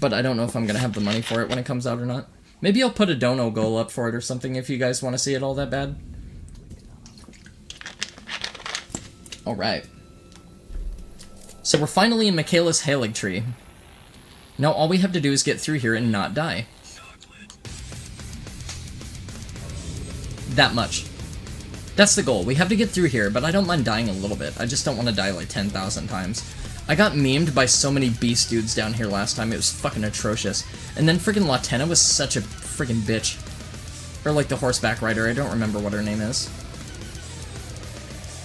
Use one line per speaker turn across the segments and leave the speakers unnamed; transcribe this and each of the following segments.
But I don't know if I'm gonna have the money for it when it comes out or not. Maybe I'll put a dono goal up for it or something if you guys want to see it all that bad. Alright. So we're finally in Michaela's Haligtree. Now all we have to do is get through here and not die. That much. That's the goal. We have to get through here, but I don't mind dying a little bit. I just don't want to die like 10,000 times. I got memed by so many beast dudes down here last time. It was fucking atrocious. And then freaking Loretta was such a freaking bitch. Or like the horseback rider. I don't remember what her name is.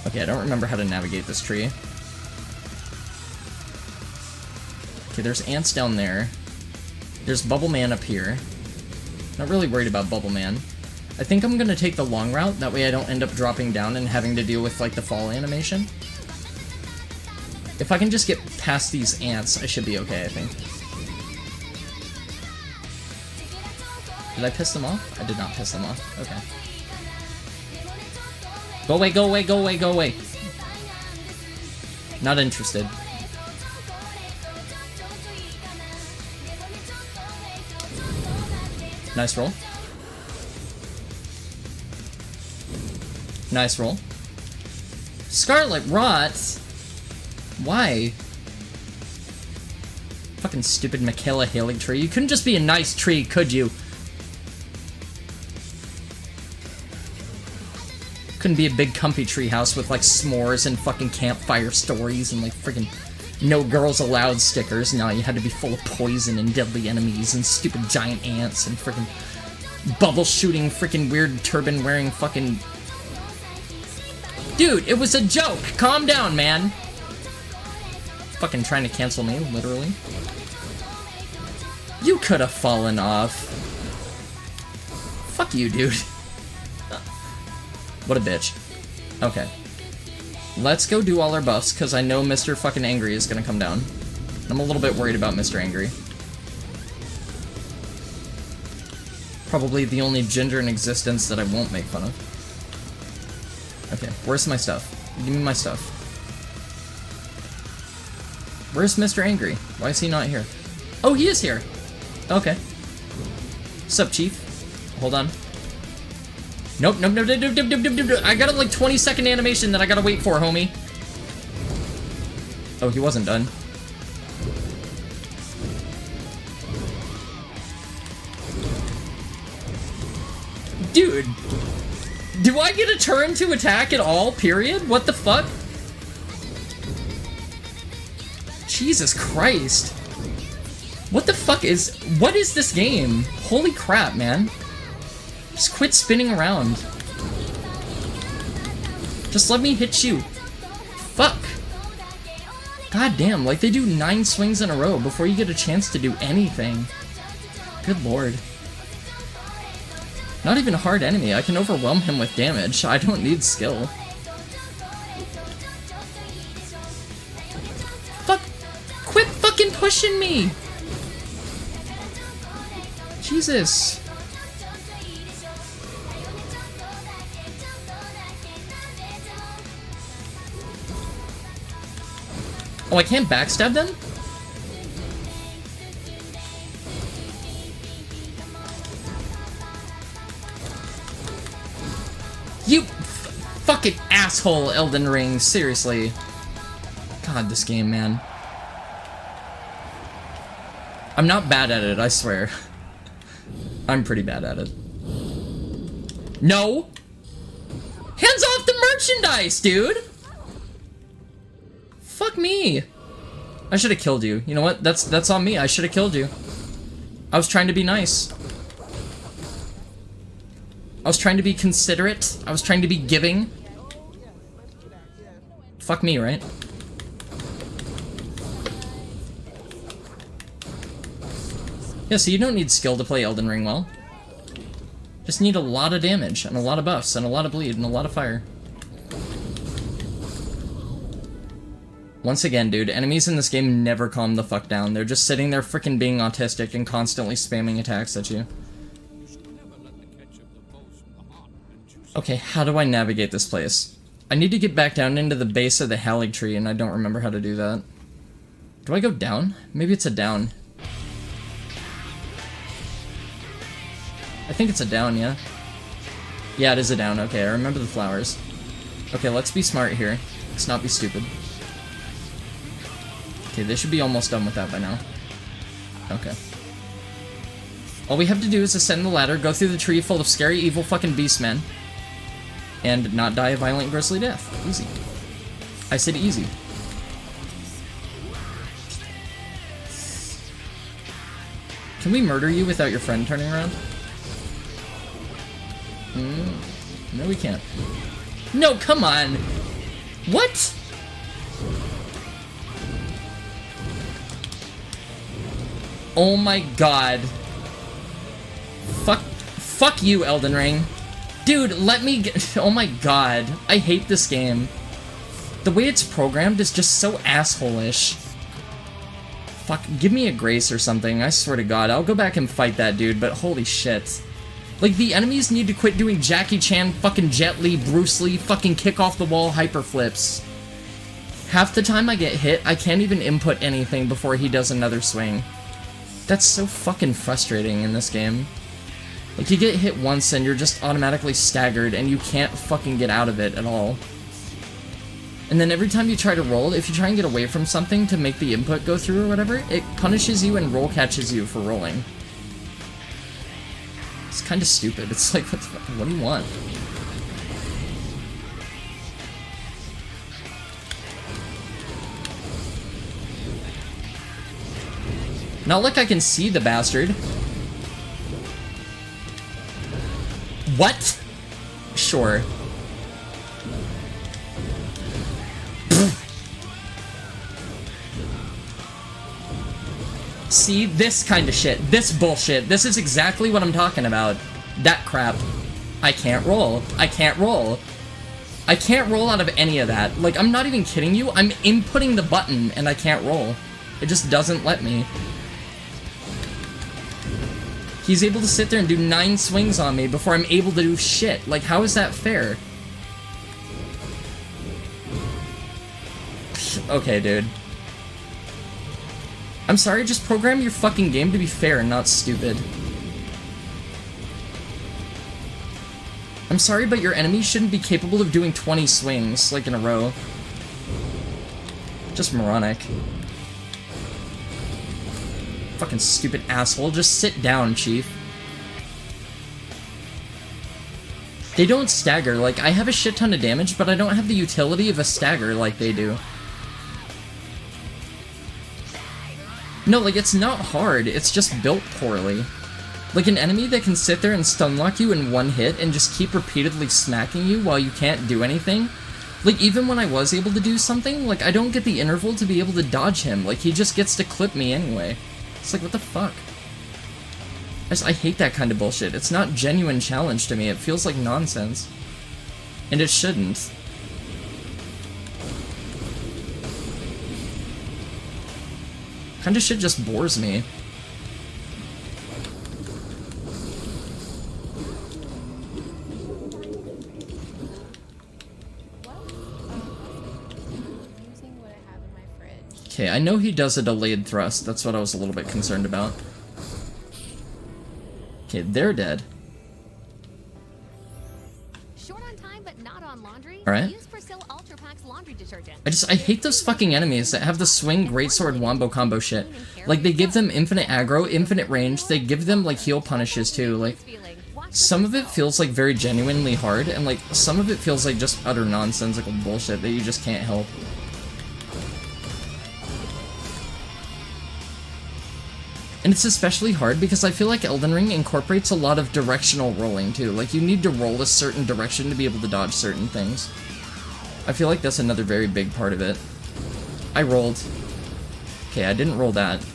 Okay, I don't remember how to navigate this tree. Okay, there's ants down there. There's Bubble Man up here. Not really worried about Bubble Man. I think I'm gonna take the long route. That way I don't end up dropping down and having to deal with like the fall animation. If I can just get past these ants, I should be okay, I think. Did I piss them off? I did not piss them off. Okay. Go away, go away, go away, go away. Not interested. Nice roll. Nice roll. Scarlet Rot? Why? Fucking stupid Michaela Haligtree. You couldn't just be a nice tree, could you? Couldn't be a big comfy tree house with like s'mores and fucking campfire stories and like freaking no girls allowed stickers. No, you had to be full of poison and deadly enemies and stupid giant ants and freaking bubble shooting freaking weird turban wearing fucking... Dude, it was a joke! Calm down, man! Fucking trying to cancel me, literally. You could have fallen off. Fuck you, dude. What a bitch. Okay. Let's go do all our buffs, because I know Mr. fucking Angry is gonna come down. I'm a little bit worried about Mr. Angry. Probably the only ginger in existence that I won't make fun of. Okay, where's my stuff? Give me my stuff. Where's Mr. Angry? Why is he not here? Oh, he is here! Okay. Sup, Chief? Hold on. Nope, nope, nope, nope, nope, nope, nope, nope, nope. I got a like 20-second animation that I gotta wait for, homie. Oh, he wasn't done. Dude! Do I get a turn to attack at all, period? What the fuck? Jesus Christ. What the fuck is... What is this game? Holy crap, man. Just quit spinning around. Just let me hit you. Fuck. God damn, like they do 9 swings in a row before you get a chance to do anything. Good lord. Not even a hard enemy. I can overwhelm him with damage. I don't need skill. Fuck! Quit fucking pushing me! Jesus. Oh, I can't backstab them? You fucking asshole, Elden Ring. Seriously. God, this game, man. I'm not bad at it, I swear. I'm pretty bad at it. No! Hands off the merchandise, dude! Fuck me. I should have killed you. You know what? That's on me. I should have killed you. I was trying to be nice. I was trying to be considerate. I was trying to be giving. Fuck me, right? Yeah, so you don't need skill to play Elden Ring well. Just need a lot of damage, and a lot of buffs, and a lot of bleed, and a lot of fire. Once again, dude, enemies in this game never calm the fuck down. They're just sitting there freaking being autistic and constantly spamming attacks at you. Okay, how do I navigate this place? I need to get back down into the base of the Haligtree, and I don't remember how to do that. Do I go down? Maybe it's a down. I think it's a down, yeah? Yeah, it is a down. Okay, I remember the flowers. Okay, let's be smart here. Let's not be stupid. Okay, they should be almost done with that by now. Okay. All we have to do is ascend the ladder, go through the tree full of scary, evil fucking beastmen, and not die a violent, grisly death. Easy. I said easy. Can we murder you without your friend turning around? No, we can't. No, come on! What? Oh my god. Fuck you, Elden Ring. Dude, let me get... Oh my god. I hate this game. The way it's programmed is just so asshole-ish. Fuck, give me a grace or something, I swear to god. I'll go back and fight that dude, but holy shit. Like, the enemies need to quit doing Jackie Chan, fucking Jet Li, Bruce Lee, fucking kick-off-the-wall hyper flips. Half the time I get hit, I can't even input anything before he does another swing. That's so fucking frustrating in this game. Like, you get hit once and you're just automatically staggered and you can't fucking get out of it at all. And then every time you try to roll, if you try and get away from something to make the input go through or whatever, it punishes you and roll catches you for rolling. It's kind of stupid. It's like, what do you want? Not like I can see the bastard. What? Sure. See, this kind of shit. This bullshit. This is exactly what I'm talking about. That crap. I can't roll. I can't roll. I can't roll out of any of that. Like, I'm not even kidding you. I'm inputting the button and I can't roll. It just doesn't let me. He's able to sit there and do 9 swings on me before I'm able to do shit. Like, how is that fair? Okay, dude. I'm sorry, just program your fucking game to be fair and not stupid. I'm sorry, but your enemy shouldn't be capable of doing 20 swings, like, in a row. Just moronic. Fucking stupid asshole. Just sit down, Chief. They don't stagger. Like, I have a shit ton of damage, but I don't have the utility of a stagger like they do. No, like, it's not hard. It's just built poorly. Like, an enemy that can sit there and stun lock you in one hit and just keep repeatedly smacking you while you can't do anything. Like, even when I was able to do something, like, I don't get the interval to be able to dodge him. Like, he just gets to clip me anyway. It's like, what the fuck? I hate that kind of bullshit. It's not genuine challenge to me. It feels like nonsense. And it shouldn't. Kind of shit just bores me. Okay, I know he does a delayed thrust. That's what I was a little bit concerned about. Okay, they're dead.
Short on time, but not on laundry.
Alright.
Use Persil Ultra Packs laundry detergent.
I hate those fucking enemies that have the swing greatsword wombo combo shit. Like, they give them infinite aggro, infinite range, they give them, like, heal punishes too. Like, some of it feels, like, very genuinely hard, and, like, some of it feels like just utter nonsensical bullshit that you just can't help. And it's especially hard because I feel like Elden Ring incorporates a lot of directional rolling too. Like, you need to roll a certain direction to be able to dodge certain things. I feel like that's another very big part of it. I rolled. Okay, I didn't roll that.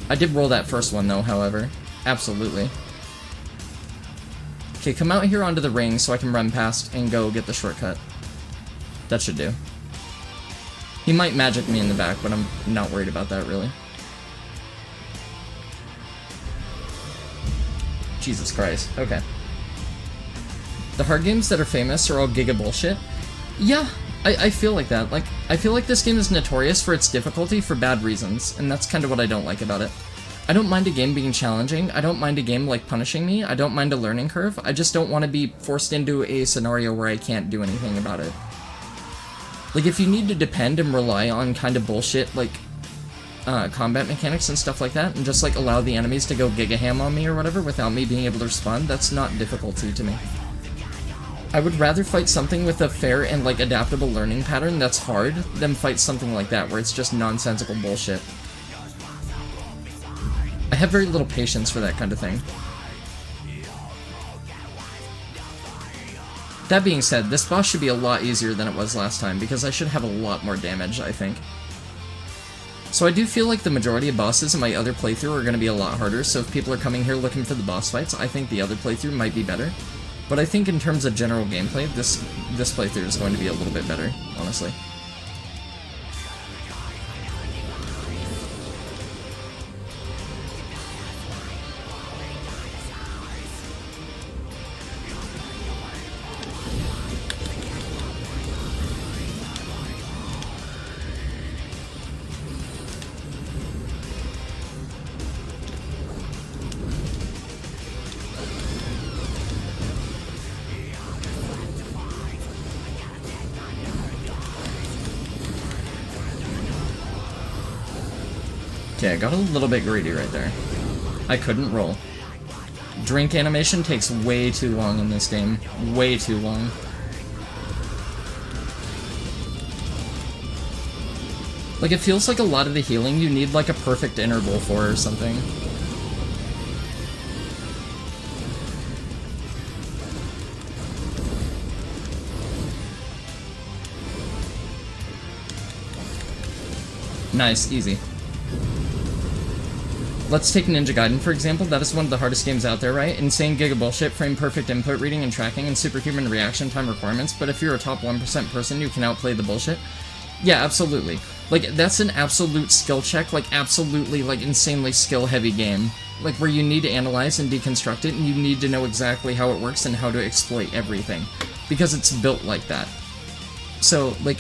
I did roll that first one though, however. Absolutely. Okay, come out here onto the ring so I can run past and go get the shortcut. That should do. He might magic me in the back, but I'm not worried about that really. Jesus Christ. Okay. The hard games that are famous are all giga bullshit. Yeah, I feel like that. Like, I feel like this game is notorious for its difficulty for bad reasons, and that's kind of what I don't like about it. I don't mind a game being challenging. I don't mind a game, like, punishing me. I don't mind a learning curve. I just don't want to be forced into a scenario where I can't do anything about it. Like, if you need to depend and rely on kind of bullshit, like, combat mechanics and stuff like that, and just, like, allow the enemies to go giga-ham on me or whatever without me being able to respond, that's not difficulty to me. I would rather fight something with a fair and, like, adaptable learning pattern that's hard than fight something like that where it's just nonsensical bullshit. I have very little patience for that kind of thing. That being said, this boss should be a lot easier than it was last time, because I should have a lot more damage, I think. So I do feel like the majority of bosses in my other playthrough are going to be a lot harder, so if people are coming here looking for the boss fights, I think the other playthrough might be better. But I think in terms of general gameplay, this playthrough is going to be a little bit better, honestly. Okay, I got a little bit greedy right there. I couldn't roll. Drink animation takes way too long in this game. Way too long. Like, it feels like a lot of the healing you need, like, a perfect interval for or something. Nice, easy. Let's take Ninja Gaiden, for example. That is one of the hardest games out there, right? Insane giga bullshit, frame perfect input reading and tracking, and superhuman reaction time requirements, but if you're a top 1% person, you can outplay the bullshit. Yeah, absolutely. Like, that's an absolute skill check, like, absolutely, like, insanely skill-heavy game. Like, where you need to analyze and deconstruct it, and you need to know exactly how it works and how to exploit everything. Because it's built like that. So, like,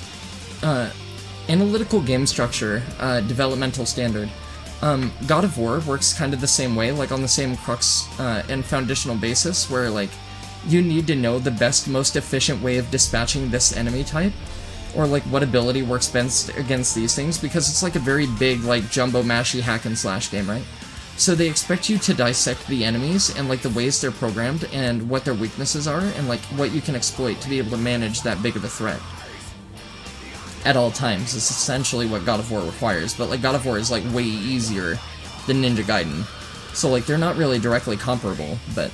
analytical game structure, developmental standard. God of War works kind of the same way, like on the same crux and foundational basis, where like you need to know the best, most efficient way of dispatching this enemy type, or like what ability works best against these things, because it's like a very big, like jumbo mashy hack and slash game, right? So they expect you to dissect the enemies and like the ways they're programmed and what their weaknesses are and like what you can exploit to be able to manage that big of a threat. At all times, is essentially what God of War requires, but like God of War is like way easier than Ninja Gaiden. So like they're not really directly comparable, but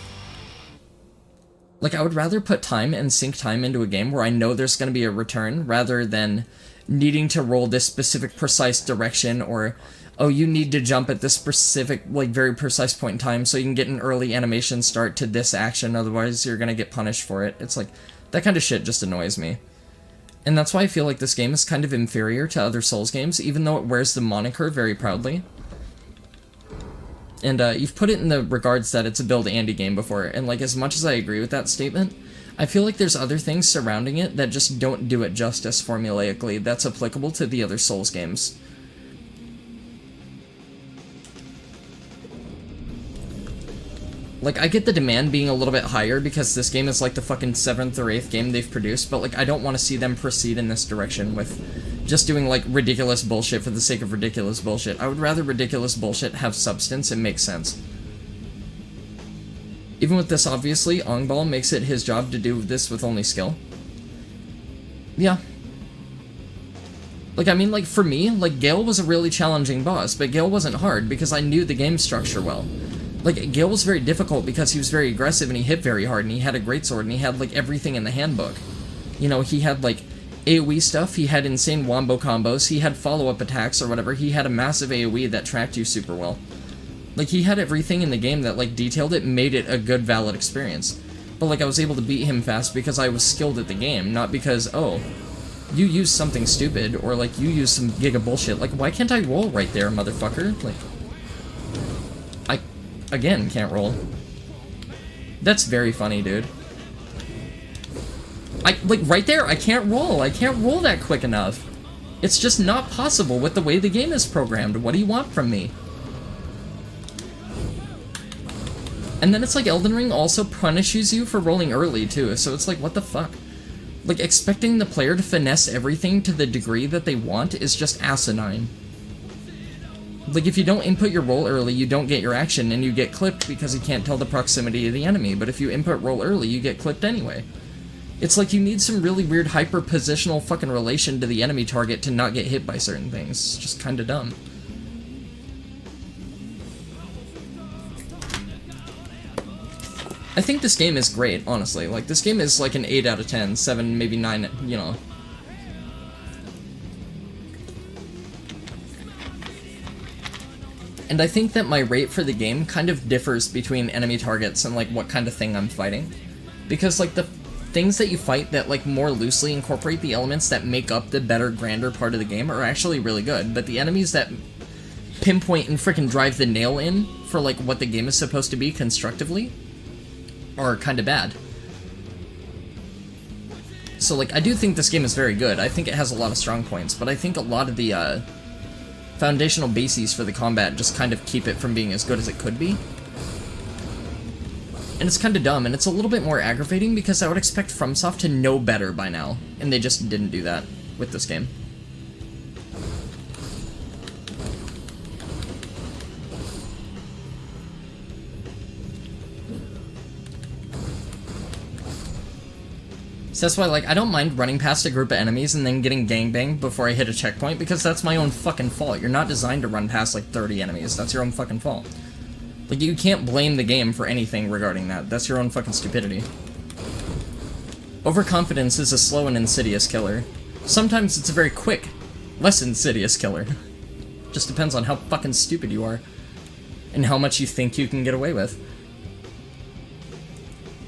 like I would rather put time and sink time into a game where I know there's going to be a return rather than needing to roll this specific precise direction, or oh, you need to jump at this specific like very precise point in time so you can get an early animation start to this action, otherwise you're going to get punished for it. It's like that kind of shit just annoys me. And that's why I feel like this game is kind of inferior to other Souls games, even though it wears the moniker very proudly. And you've put it in the regards that it's a build Andy game before, and like as much as I agree with that statement, I feel like there's other things surrounding it that just don't do it justice formulaically that's applicable to the other Souls games. Like, I get the demand being a little bit higher because this game is like the fucking 7th or 8th game they've produced, but like, I don't want to see them proceed in this direction with just doing like ridiculous bullshit for the sake of ridiculous bullshit. I would rather ridiculous bullshit have substance and make sense. Even with this, obviously, Ongball makes it his job to do this with only skill. Yeah. Like, I mean, like, for me, like, Gale was a really challenging boss, but Gale wasn't hard because I knew the game structure well. Like, Gale was very difficult because he was very aggressive and he hit very hard and he had a greatsword and he had, like, everything in the handbook. You know, he had, like, AoE stuff, he had insane wombo combos, he had follow-up attacks or whatever, he had a massive AoE that tracked you super well. Like, he had everything in the game that, like, detailed it, made it a good, valid experience. But, like, I was able to beat him fast because I was skilled at the game, not because, oh, you used something stupid, or, like, you used some giga bullshit. Like, why can't I roll right there, motherfucker? Like, I, again, can't roll. That's very funny, dude. Like, right there, I can't roll. I can't roll that quick enough. It's just not possible with the way the game is programmed. What do you want from me? And then it's like Elden Ring also punishes you for rolling early, too, so it's like, what the fuck? Like, expecting the player to finesse everything to the degree that they want is just asinine. Like, if you don't input your roll early, you don't get your action, and you get clipped because you can't tell the proximity of the enemy, but if you input roll early, you get clipped anyway. It's like you need some really weird hyper-positional fucking relation to the enemy target to not get hit by certain things. It's just kinda dumb. I think this game is great, honestly. Like, this game is like an 8 out of 10, 7, maybe 9, you know. And I think that my rate for the game kind of differs between enemy targets and, like, what kind of thing I'm fighting. Because, like, the things that you fight that, like, more loosely incorporate the elements that make up the better, grander part of the game are actually really good. But the enemies that pinpoint and frickin' drive the nail in for, like, what the game is supposed to be constructively are kind of bad. So, like, I do think this game is very good. I think it has a lot of strong points, but I think a lot of the, foundational bases for the combat just kind of keep it from being as good as it could be. And it's kind of dumb, and it's a little bit more aggravating because I would expect FromSoft to know better by now, and they just didn't do that with this game. So that's why, like, I don't mind running past a group of enemies and then getting gangbanged before I hit a checkpoint, because that's my own fucking fault. You're not designed to run past, like, 30 enemies. That's your own fucking fault. Like, you can't blame the game for anything regarding that. That's your own fucking stupidity. Overconfidence is a slow and insidious killer. Sometimes it's a very quick, less insidious killer. Just depends on how fucking stupid you are, and how much you think you can get away with.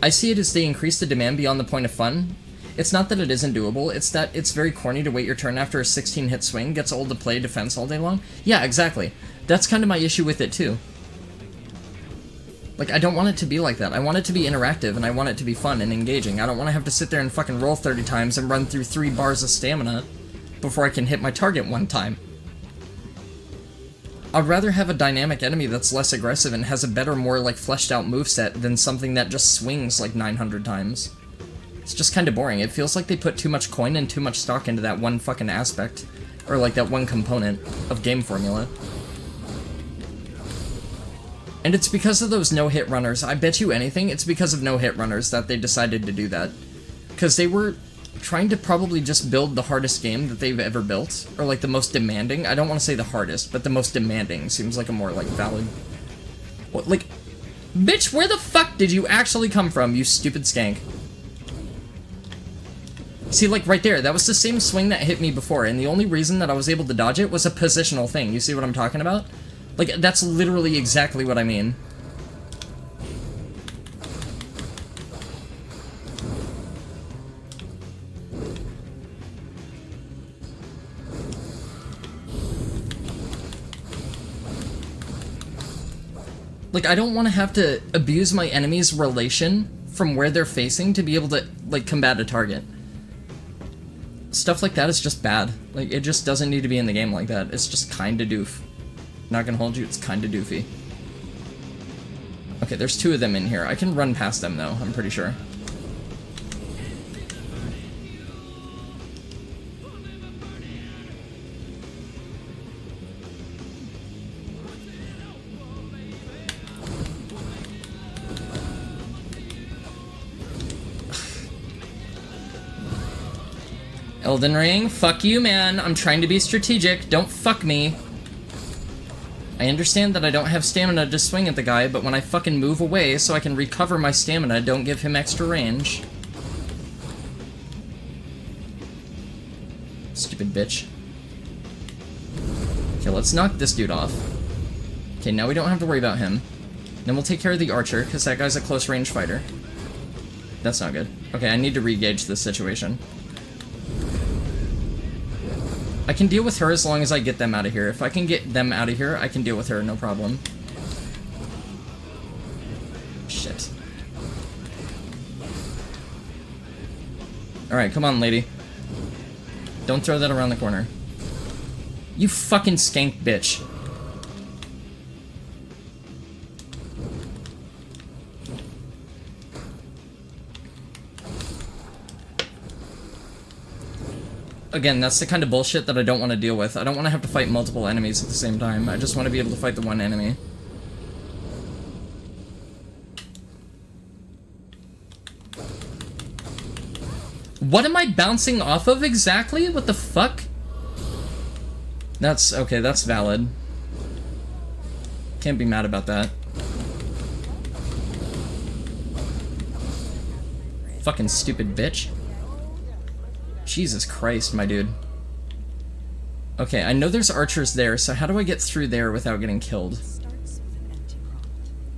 I see it as they increase the demand beyond the point of fun. It's not that it isn't doable, it's that it's very corny to wait your turn after a 16-hit swing, gets old to play defense all day long. Yeah, exactly. That's kind of my issue with it, too. Like, I don't want it to be like that. I want it to be interactive, and I want it to be fun and engaging. I don't want to have to sit there and fucking roll 30 times and run through 3 bars of stamina before I can hit my target one time. I'd rather have a dynamic enemy that's less aggressive and has a better, more, like, fleshed out moveset than something that just swings, like, 900 times. It's just kind of boring. It feels like they put too much coin and too much stock into that one fucking aspect, or, like, that one component of game formula. And it's because of those no-hit runners. I bet you anything, it's because of no-hit runners that they decided to do that. Because they were trying to probably just build the hardest game that they've ever built, or like the most demanding. I don't want to say the hardest, but the most demanding seems like a more like valid. What, like, bitch, where the fuck did you actually come from, you stupid skank? See, like right there, that was the same swing that hit me before, and the only reason that I was able to dodge it was a positional thing. You see what I'm talking about? Like, that's literally exactly what I mean. Like, I don't want to have to abuse my enemy's relation from where they're facing to be able to, like, combat a target. Stuff like that is just bad. Like, it just doesn't need to be in the game like that. It's just kinda doof. Not gonna hold you, it's kinda doofy. Okay, there's 2 of them in here. I can run past them, though, I'm pretty sure. Elden Ring, fuck you, man. I'm trying to be strategic. Don't fuck me. I understand that I don't have stamina to swing at the guy, but when I fucking move away so I can recover my stamina, don't give him extra range. Stupid bitch. Okay, let's knock this dude off. Okay, now we don't have to worry about him. Then we'll take care of the archer, because that guy's a close range fighter. That's not good. Okay, I need to re-gauge this situation. I can deal with her as long as I get them out of here. If I can get them out of here, I can deal with her, no problem. Shit. Alright, come on, lady. Don't throw that around the corner. You fucking skank bitch. Again, that's the kind of bullshit that I don't want to deal with. I don't want to have to fight multiple enemies at the same time. I just want to be able to fight the one enemy. What am I bouncing off of exactly? What the fuck? That's... okay, that's valid. Can't be mad about that. Fucking stupid bitch. Jesus Christ, my dude. Okay, I know there's archers there, so how do I get through there without getting killed?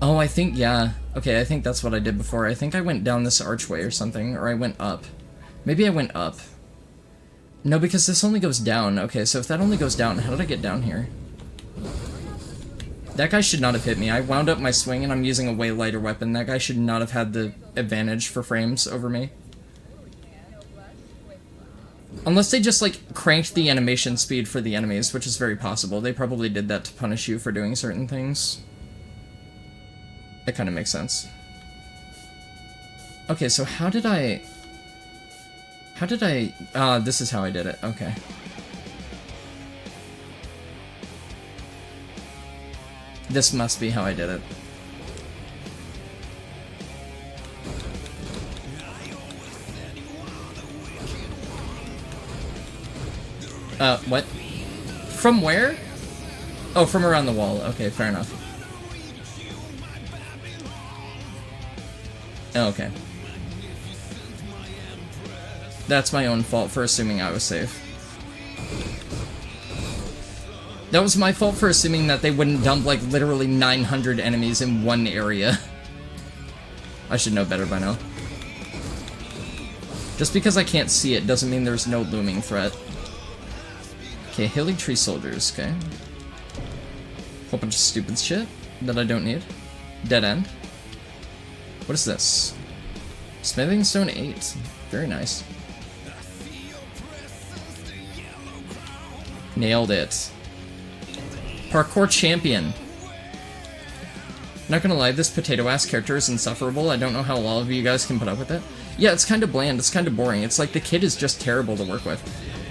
Oh, I think, yeah. Okay, I think that's what I did before. I think I went down this archway or something, or I went up. Maybe I went up. No, because this only goes down. Okay, so if that only goes down, how did I get down here? That guy should not have hit me. I wound up my swing and I'm using a way lighter weapon. That guy should not have had the advantage for frames over me. Unless they just, like, cranked the animation speed for the enemies, which is very possible. They probably did that to punish you for doing certain things. That kind of makes sense. Okay, so how did I... this is how I did it. Okay. This must be how I did it. What? From where? Oh, from around the wall. Okay, fair enough. Oh, okay. That's my own fault for assuming I was safe. That was my fault for assuming that they wouldn't dump, like, literally 900 enemies in one area. I should know better by now. Just because I can't see it doesn't mean there's no looming threat. Okay, Haligtree soldiers, okay. Whole bunch of stupid shit that I don't need. Dead end. What is this? Smithing stone 8. Very nice. Nailed it. Parkour champion. Not gonna lie, this potato-ass character is insufferable. I don't know how all of you guys can put up with it. Yeah, it's kind of bland, it's kind of boring. It's like the kid is just terrible to work with.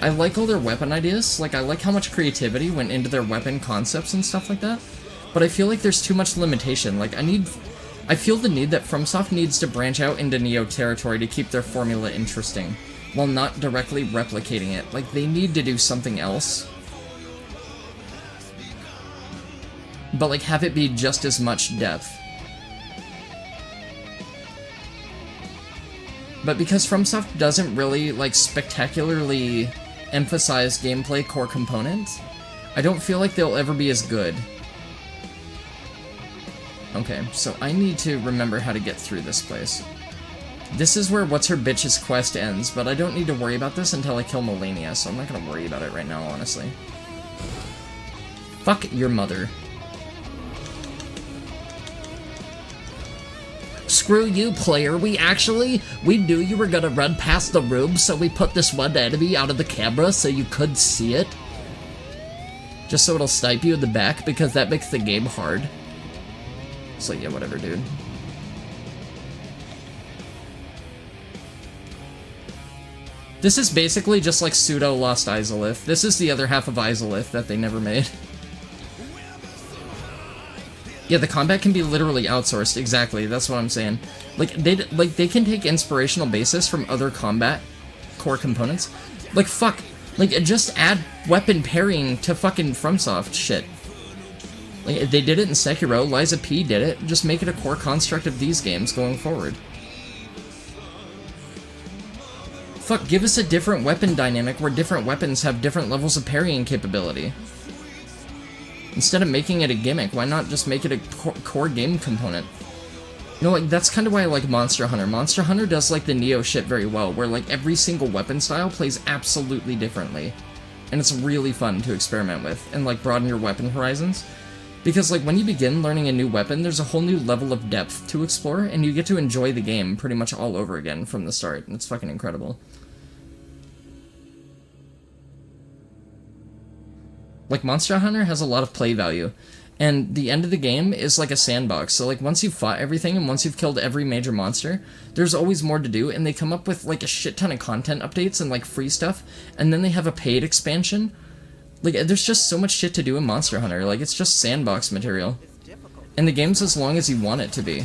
I like all their weapon ideas, like I like how much creativity went into their weapon concepts and stuff like that, but I feel like there's too much limitation. Like I feel the need that FromSoft needs to branch out into Neo territory to keep their formula interesting, while not directly replicating it. Like, they need to do something else. But, like, have it be just as much depth. But because FromSoft doesn't really, like, spectacularly emphasize gameplay core components, I don't feel like they'll ever be as good. Okay, so I need to remember how to get through this place. This is where What's-Her-Bitch's quest ends, but I don't need to worry about this until I kill Melania, so I'm not gonna worry about it right now, honestly. Fuck your mother. Screw you, player. We knew you were gonna run past the room, so we put this one enemy out of the camera so you could see it. Just so it'll snipe you in the back, because that makes the game hard. So yeah, whatever, dude. This is basically just like pseudo Lost Izalith. This is the other half of Izalith that they never made. Yeah, the combat can be literally outsourced. Exactly, that's what I'm saying. Like they can take inspirational basis from other combat core components. Like, fuck. Like, just add weapon parrying to fucking FromSoft shit. Like, they did it in Sekiro, Liza P did it. Just make it a core construct of these games going forward. Fuck, give us a different weapon dynamic where different weapons have different levels of parrying capability. Instead of making it a gimmick, why not just make it a core game component? You know, like, that's kind of why I like Monster Hunter. Monster Hunter does, like, the Neo shit very well, where, like, every single weapon style plays absolutely differently. And it's really fun to experiment with, and, like, broaden your weapon horizons. Because, like, when you begin learning a new weapon, there's a whole new level of depth to explore, and you get to enjoy the game pretty much all over again from the start, and it's fucking incredible. Like, Monster Hunter has a lot of play value, And the end of the game is like a sandbox. So like once you've fought everything and once you've killed every major monster, there's always more to do, and they come up with like a shit ton of content updates and like free stuff, and then they have a paid expansion. Like there's just so much shit to do in Monster Hunter. Like it's just sandbox material. And the game's as long as you want it to be.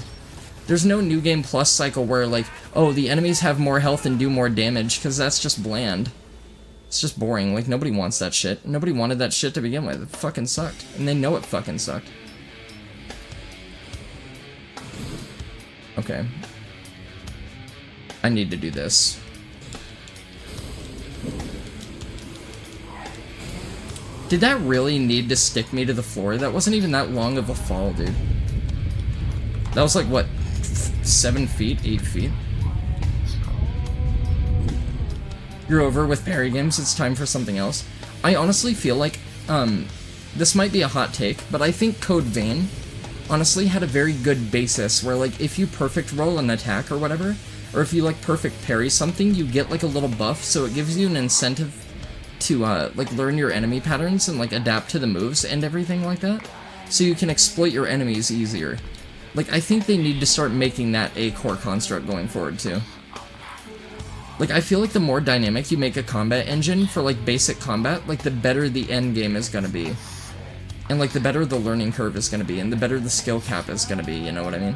There's no New Game Plus cycle where like, oh, the enemies have more health and do more damage, because that's just bland. It's just boring. Like, nobody wants that shit. Nobody wanted that shit to begin with. It fucking sucked. And they know it fucking sucked. Okay. I need to do this. Did that really need to stick me to the floor? That wasn't even that long of a fall, dude. That was like, what, 7 feet? 8 feet? You're over with parry games, it's time for something else. I honestly feel like, this might be a hot take, but I think Code Vein honestly had a very good basis where, like, if you perfect roll an attack or whatever, or if you, like, perfect parry something, you get, like, a little buff, so it gives you an incentive to, like, learn your enemy patterns and, like, adapt to the moves and everything like that, so you can exploit your enemies easier. Like, I think they need to start making that a core construct going forward, too. Like, I feel like the more dynamic you make a combat engine for, like, basic combat, like, the better the end game is gonna be. And, like, the better the learning curve is gonna be, and the better the skill cap is gonna be, you know what I mean?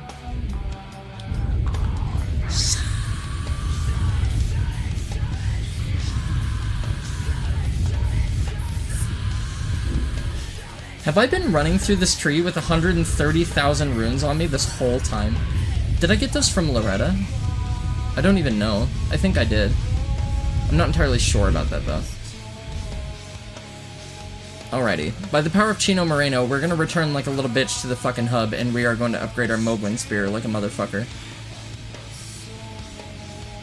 Have I been running through this tree with 130,000 runes on me this whole time? Did I get those from Loretta? I don't even know. I think I did. I'm not entirely sure about that, though. Alrighty. By the power of Chino Moreno, we're gonna return like a little bitch to the fucking hub, and we are going to upgrade our Mogling Spear like a motherfucker.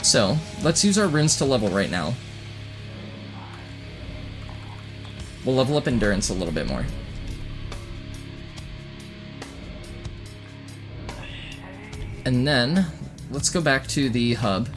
So, let's use our runes to level right now. We'll level up Endurance a little bit more. And then, let's go back to the hub.